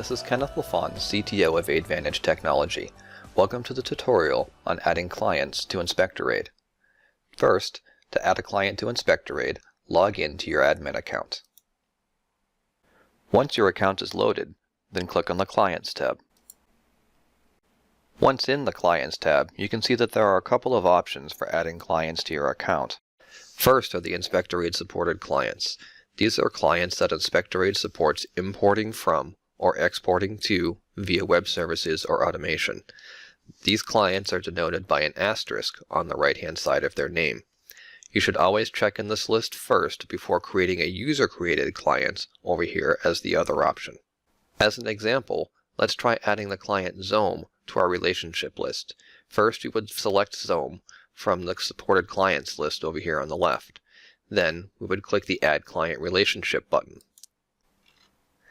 this is Kenneth LaFawn, CTO of ADEvantage Technology. Welcome to the tutorial on adding clients to InspectorADE. First, to add a client to InspectorADE, log in to your admin account. Once your account is loaded, then click on the Clients tab. Once in the Clients tab, you can see that there are a couple of options for adding clients to your account. First are the InspectorADE supported clients. These are clients that InspectorADE supports importing from or exporting to via web services or automation. These clients are denoted by an asterisk on the right-hand side of their name. You should always check in this list first before creating a user-created client over here as the other option. As an example, let's try adding the client Zoom to our relationship list. First, you would select Zoom from the supported clients list over here on the left. Then, we would click the Add Client Relationship button.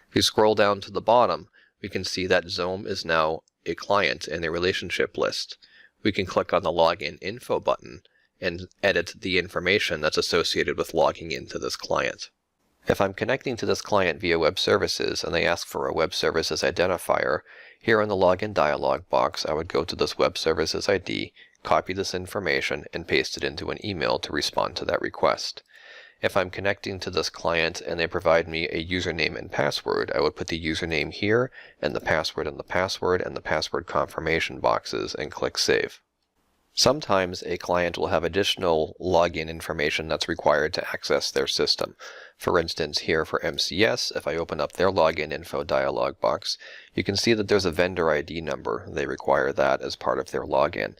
If you scroll down to the bottom, we can see that Zoom is now a client in the relationship list. We can click on the Login Info button and edit the information that's associated with logging into this client. If I'm connecting to this client via web services and they ask for a web services identifier, here in the login dialog box I would go to this web services ID, copy this information, and paste it into an email to respond to that request. If I'm connecting to this client and they provide me a username and password, I would put the username here and the password in the password and the password confirmation boxes and click Save. Sometimes a client will have additional login information that's required to access their system. For instance, here for MCS, if I open up their login info dialog box, you can see that there's a vendor ID number. They require that as part of their login.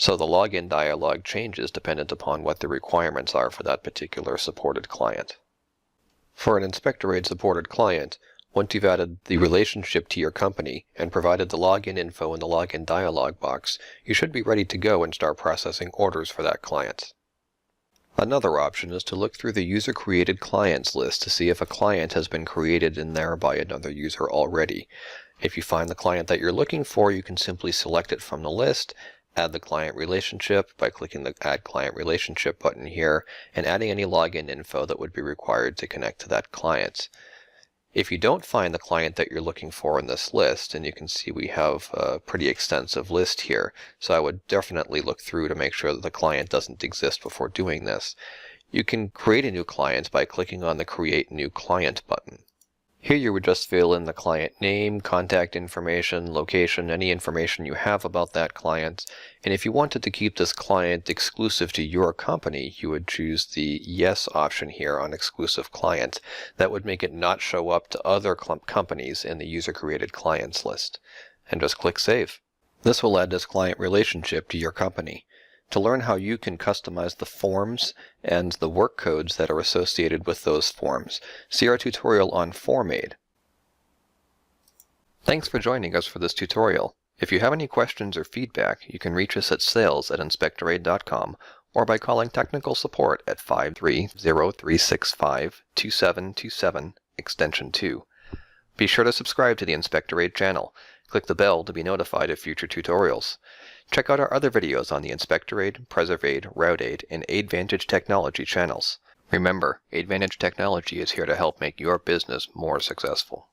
So the login dialog changes dependent upon what the requirements are for that particular supported client. For an InspectorADE supported client, once you've added the relationship to your company and provided the login info in the login dialog box, you should be ready to go and start processing orders for that client. Another option is to look through the user-created clients list to see if a client has been created in there by another user already. If you find the client that you're looking for, you can simply select it from the list, add the client relationship by clicking the Add Client Relationship button here, and adding any login info that would be required to connect to that client. If you don't find the client that you're looking for in this list, and you can see we have a pretty extensive list here, so I would definitely look through to make sure that the client doesn't exist before doing this. You can create a new client by clicking on the Create New Client button. Here you would just fill in the client name, contact information, location, any information you have about that client. And if you wanted to keep this client exclusive to your company, you would choose the Yes option here on Exclusive Client. That would make it not show up to other companies in the user-created clients list. And just click Save. This will add this client relationship to your company. To learn how you can customize the forms and the work codes that are associated with those forms, see our tutorial on FormAID. Thanks for joining us for this tutorial. If you have any questions or feedback, you can reach us at sales@inspectorade.com or by calling technical support at 530-365-2727 extension 2. Be sure to subscribe to the InspectorADE channel. Click the bell to be notified of future tutorials. Check out our other videos on the InspectorADE, PreservADE, RouteAID, and ADEvantage Technology channels. Remember, ADEvantage Technology is here to help make your business more successful.